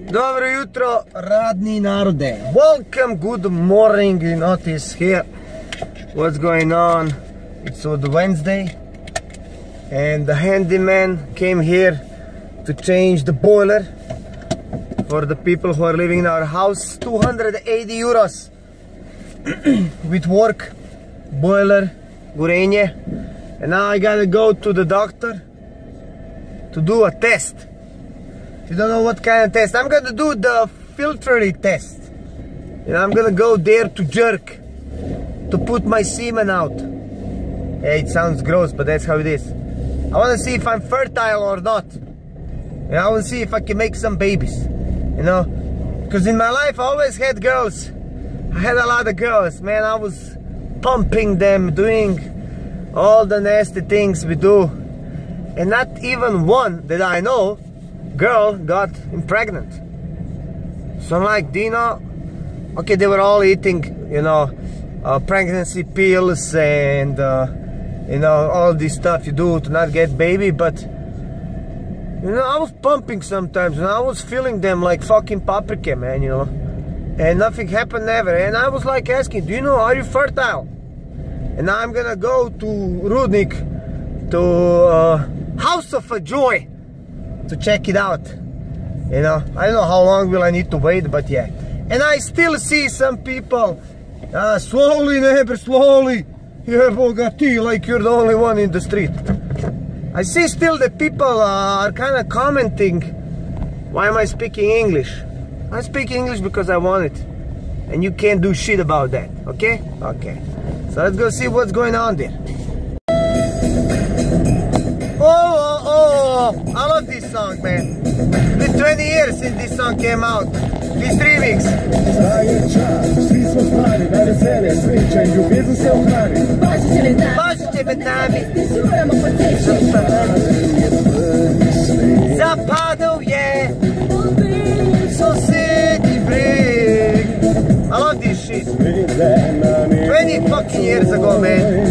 Dobro jutro, radni narode. Welcome, good morning. You notice here what's going on. It's Wednesday, and the handyman came here to change the boiler for the people who are living in our house. 280 euros with work, boiler, gurenje. And now I gotta go to the doctor to do a test. You don't know what kind of test. I'm gonna do the filtry test. And I'm gonna go there to jerk, to put my semen out. Hey, it sounds gross, but that's how it is. I wanna see if I'm fertile or not. And I wanna see if I can make some babies. You know? Because in my life I always had girls. I had a lot of girls, man. I was pumping them, doing all the nasty things we do. And not even one that I know girl got pregnant. So I'm like, Dino, okay, they were all eating, you know, pregnancy pills and you know, all this stuff you do to not get baby, but you know, I was pumping sometimes and I was feeling them like fucking paprika, man, you know, and nothing happened never. And I was like asking, do you know, are you fertile? And now I'm gonna go to Rudnik, to House of a Joy, to check it out. You know, I don't know how long will I need to wait, but yeah. And I still see some people, slowly neighbor, slowly, yeah, like you're the only one in the street. I see still the people are kind of commenting, why am I speaking English? I speak English because I want it, and you can't do shit about that, okay? Okay, so let's go see what's going on there. Oh, I love this song, man. It's been 20 years since this song came out. This remix. Zapadł je, sąsiedzi bryk. I love this shit. 20 fucking years ago, man.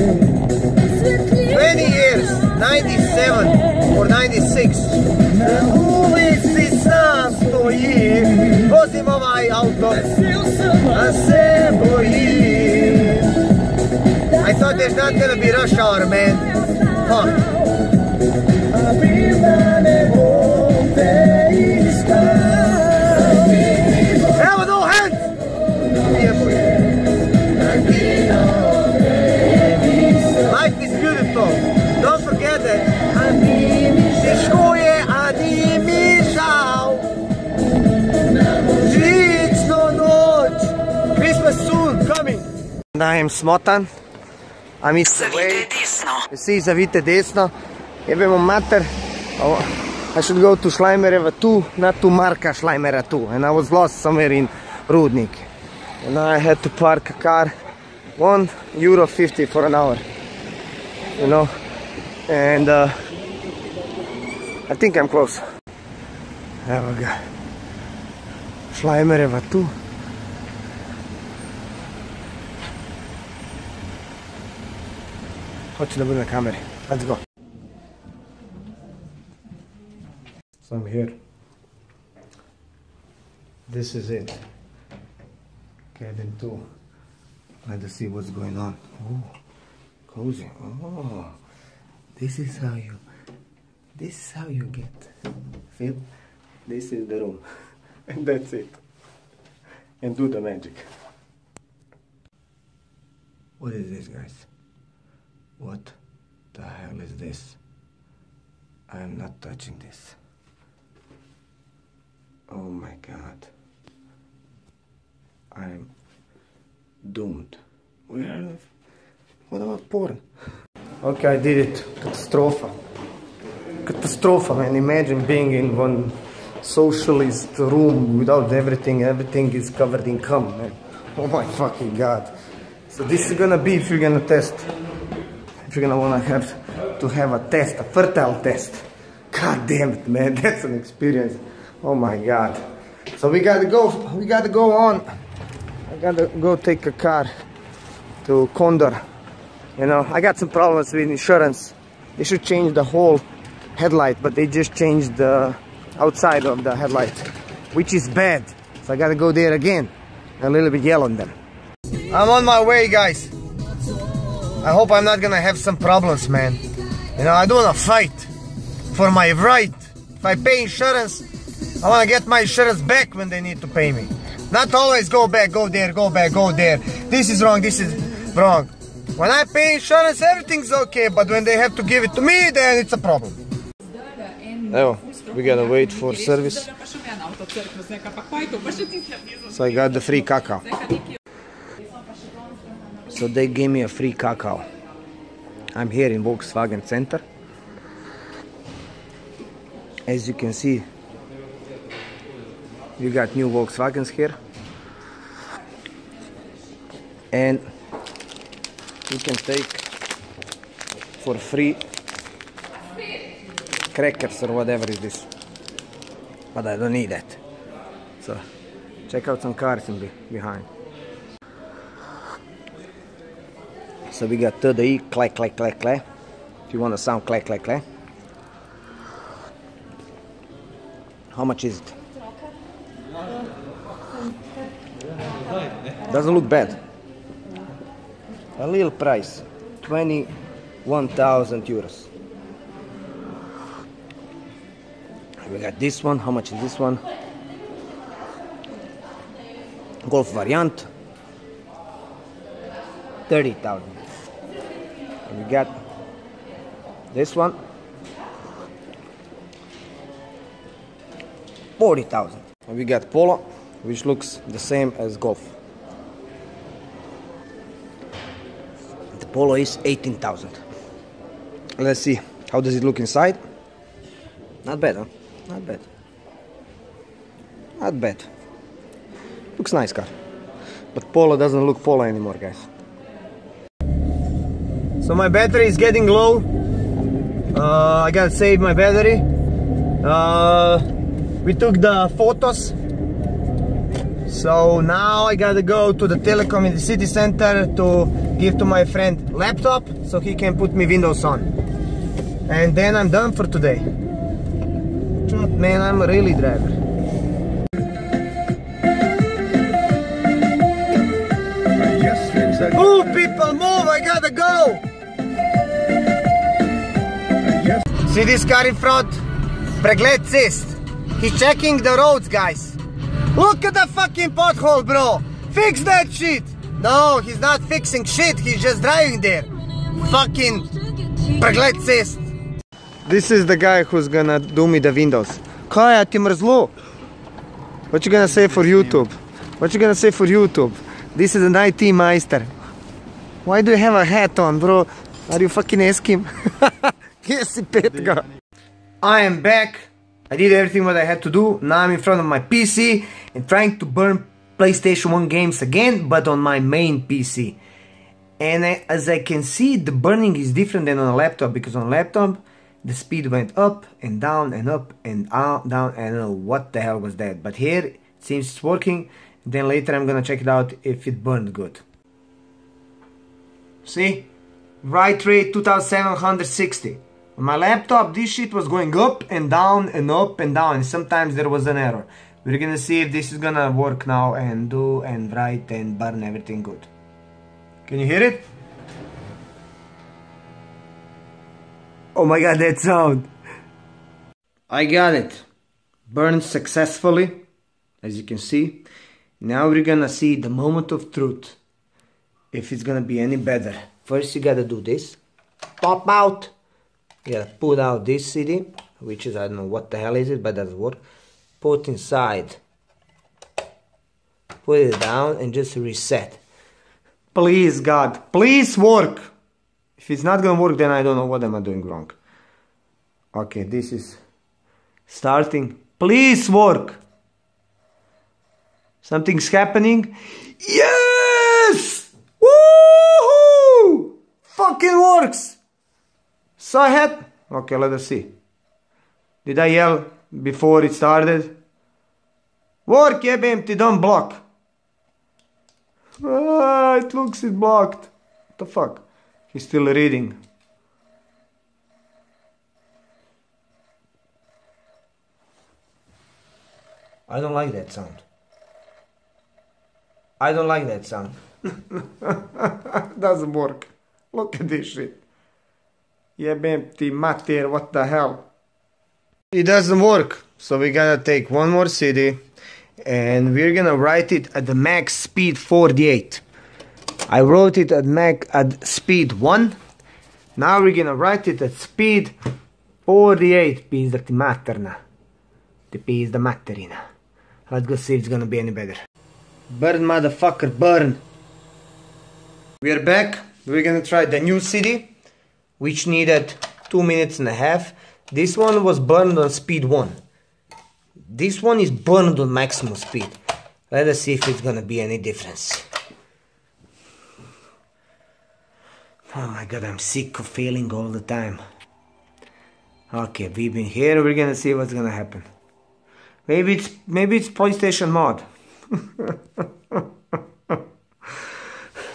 20 years, 97 or 96. U ulici sam stoji, vozim ovaj auto, a se bojim. I thought there's not gonna be rush hour, man. Fuck. Evo, no hands! Life is beautiful. Don't forget that. Christmas soon coming. I am smotan. I miss the way. You see, zavite desno. Jebemo mater. I should go to Schleimereva 2, not to Marka Schleimera 2. And I was lost somewhere in Rudnik. And I had to park a car. €1.50 for an hour. You know, and I think I'm close. Evo ga, Schleimereva 2. Hoću da budem na kameri. Let's go. So I'm here. This is it. Cabin 2. Let's see what's going on. Ooh. Cozy. Oh, this is how you get feel. This is the room, and that's it. And do the magic. What is this, guys? What the hell is this? I am not touching this. Oh my God. I am doomed. What about porn? Okay, I did it. Catastrophe. Catastrophe, man. Imagine being in one socialist room without everything. Everything is covered in cum, man. Oh my fucking God. So this is gonna be if you're gonna test. If you're gonna wanna have a test, a fertile test. God damn it, man. That's an experience. Oh my God. So we gotta go on. I gotta go take a car to Condor. You know, I got some problems with insurance. They should change the whole headlight, but they just changed the outside of the headlight. which is bad. So I gotta go there again, a little bit yell on them. I'm on my way, guys. I hope I'm not gonna have some problems, man. You know, I don't wanna fight for my right. If I pay insurance, I wanna get my insurance back when they need to pay me. Not always go back, go there, go back, go there. This is wrong, this is wrong. When I pay insurance, everything's okay, but when they have to give it to me, then it's a problem. Oh, we gotta wait for service. So I got the free cacao. So they gave me a free cacao. I'm here in Volkswagen Center. As you can see, you got new Volkswagens here. And you can take for free crackers or whatever it is. But I don't need that. So check out some cars in behind. So we got TDI, clack, clack, clack, clack. If you want to sound clack, clack, clack. How much is it? Doesn't look bad. A little price, 21,000 euros. We got this one. How much is this one? Golf variant, 30,000. And we got this one, 40,000. And we got Polo, which looks the same as Golf. The Polo is 18,000. Let's see, how does it look inside? Not bad, huh? Not bad. Not bad. Looks nice car. But Polo doesn't look Polo anymore, guys. So my battery is getting low. I gotta save my battery. We took the photos. So now I gotta go to the telecom in the city center to give to my friend laptop so he can put me Windows on. And then I'm done for today. Man, I'm a really driver. Move, people, move! I gotta go! See this car in front? Pregled cest. He's checking the roads, guys. Look at the fucking pothole, bro! Fix that shit! No, he's not fixing shit, he's just driving there. Fucking Pregled cest. This is the guy who's gonna do me the windows. Kaja, ti mrzlo? What you gonna say for YouTube? What you gonna say for YouTube? This is an IT meister. Why do you have a hat on, bro? Are you fucking asking? Yes, Petka. I am back. I did everything what I had to do. Now I'm in front of my PC and trying to burn PlayStation 1 games again, but on my main PC. And as I can see, the burning is different than on a laptop, because on a laptop, the speed went up and down and up and down. I don't know what the hell was that. But here, it seems it's working. Then later I'm gonna check it out if it burned good. See? Write rate 2760. On my laptop, this shit was going up and down and up and down. And sometimes there was an error. We're gonna see if this is gonna work now and do and write and burn everything good. Can you hear it? Oh my god, that sound! I got it. Burned successfully, as you can see. Now we're gonna see the moment of truth. If it's gonna be any better. First you gotta do this. Pop out. You gotta put out this CD, which is, I don't know what the hell is it, but doesn't work. Put inside. Put it down and just reset. Please God, please work! If it's not gonna work, then I don't know what am I doing wrong. Okay, this is starting. Please work! Something's happening. Yes! Woohoo! Fucking works! So I had... Okay, let us see. Did I yell before it started? Work, jebem ti, don't block. Ah, it looks it blocked. What the fuck? He's still reading. I don't like that sound. I don't like that sound. Doesn't work. Look at this shit. Jebem ti mater, what the hell? It doesn't work. So we gotta take one more CD and we're gonna write it at the max speed 48. I wrote it at speed 1. Now we're gonna write it at speed 48. Pizda ti materna. Ti pizda materina. Let's go see if it's gonna be any better. Burn, motherfucker, burn. We're back. We're gonna try the new CD, which needed 2 minutes and a half. This one was burned on speed 1. This one is burned on maximum speed. Let us see if it's gonna be any difference. Oh my god, I'm sick of failing all the time. Okay, we've been here. We're gonna see what's gonna happen. Maybe it's PlayStation mod.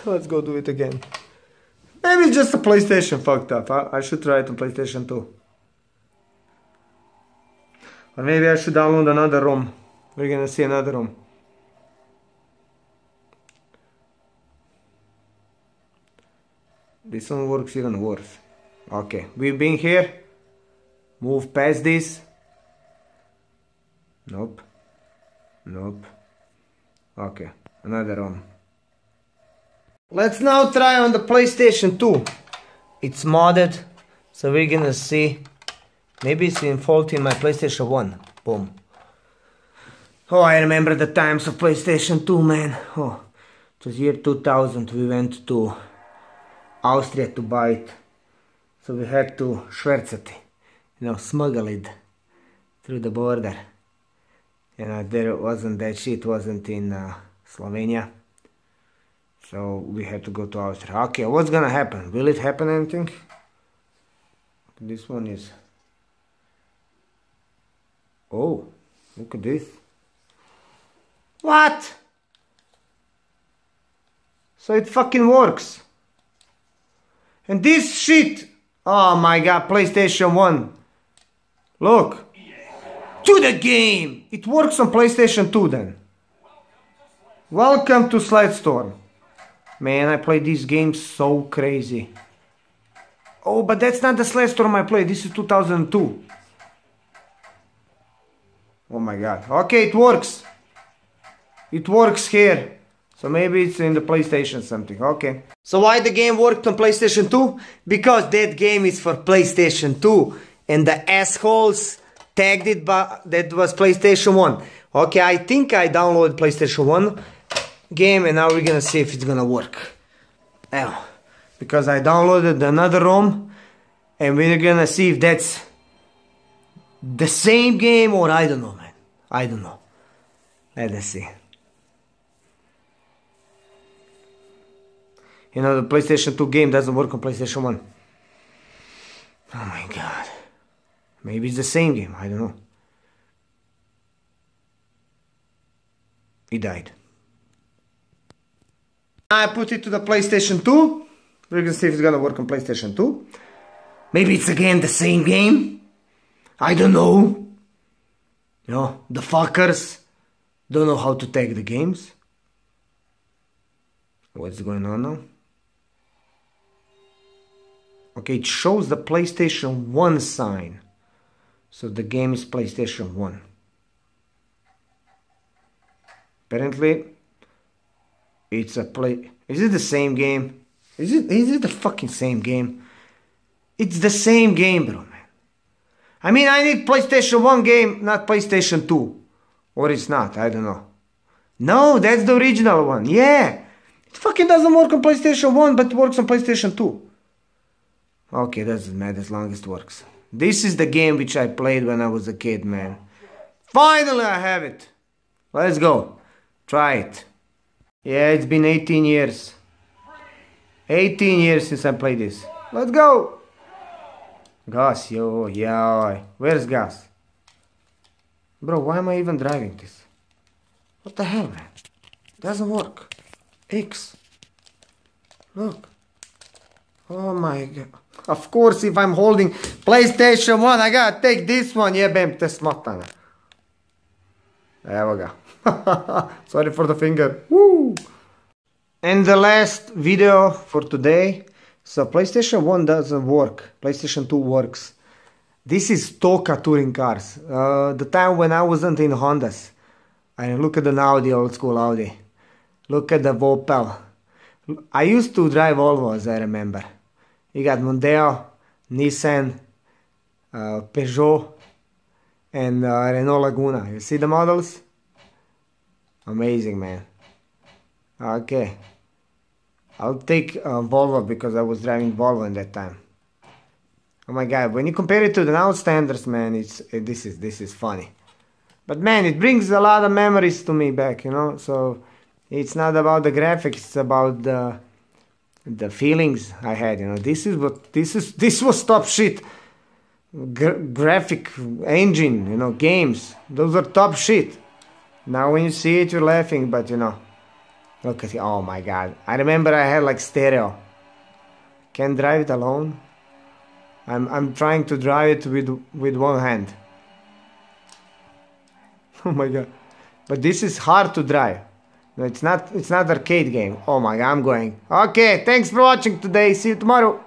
Let's go do it again. Maybe it's just a PlayStation fucked up. I should try it on PlayStation 2. Or maybe I should download another ROM. We're gonna see another ROM. This one works even worse. Okay, we've been here. Move past this. Nope. Nope. Okay, another ROM. Let's now try on the PlayStation 2. It's modded, so we're gonna see. Maybe it's in fault in my PlayStation 1. Boom. Oh, I remember the times of PlayStation 2, man. Oh, it was year 2000. We went to Austria to buy it. So we had to schwerz it, smuggle it through the border. There wasn't that shit, wasn't in Slovenia. So we had to go to Austria. Okay, what's gonna happen? Will it happen anything? This one is... Oh, look at this. What? So it fucking works. And this shit... Oh my god, PlayStation 1. Look. To the game. It works on PlayStation 2 then. Welcome to Slitstorm. Man, I play these games so crazy. Oh, but that's not the Slitstorm I played. This is 2002. Oh my god. Okay, it works. It works here. So maybe it's in the PlayStation something. Okay. So why the game worked on PlayStation 2? Because that game is for PlayStation 2. And the assholes tagged it, but that was PlayStation 1. Okay, I think I downloaded PlayStation 1 game and now we're gonna see if it's gonna work. Now, because I downloaded another ROM and we're gonna see if that's the same game or I don't know, man. I don't know. Let us see. The PlayStation 2 game doesn't work on PlayStation 1. Oh my god. Maybe it's the same game, I don't know. It died. I put it to the PlayStation 2. We're gonna see if it's gonna work on PlayStation 2. Maybe it's again the same game. I don't know. The fuckers don't know how to tag the games. What's going on now? Okay, it shows the PlayStation 1 sign. So the game is PlayStation 1. Apparently, it's a play... Is it the same game? Is it the fucking same game? It's the same game, bro, man. I mean, I need PlayStation 1 game, not PlayStation 2. Or it's not, I don't know. No, that's the original one, yeah. It fucking doesn't work on PlayStation 1, but it works on PlayStation 2. Okay, doesn't matter as long as it works. This is the game which I played when I was a kid, man. Finally I have it. Let's go. Try it. Yeah, it's been 18 years. 18 years since I played this. Let's go. Gas, yo, yeah. Where's gas? Bro, why am I even driving this? What the hell, man? It doesn't work. X. Look. Oh my god. Of course, if I'm holding PlayStation 1, I gotta take this one. Jebem te smotana. Evo ga. Sorry for the finger. Woo! And the last video for today. So PlayStation 1 doesn't work. PlayStation 2 works. This is Toka touring cars. The time when I wasn't in Hondas. And look at the Audi, old school Audi. Look at the Opel. I used to drive Volvos, I remember. You got Mondeo, Nissan, Peugeot, and Renault Laguna. You see the models? Amazing, man. Okay. I'll take Volvo because I was driving Volvo in that time. Oh my god, when you compare it to the now standards, man, this is funny. But man, it brings a lot of memories to me back, you know. So it's not about the graphics, it's about the feelings I had, you know. This was top shit. Graphic engine, you know, games. Those are top shit. Now when you see it, you're laughing, but you know. Look at it. Oh my god. I remember I had like stereo. Can't drive it alone. I'm trying to drive it with one hand. Oh my god. But this is hard to drive. No, it's not arcade game. Oh my god, I'm going. Okay, thanks for watching today. See you tomorrow.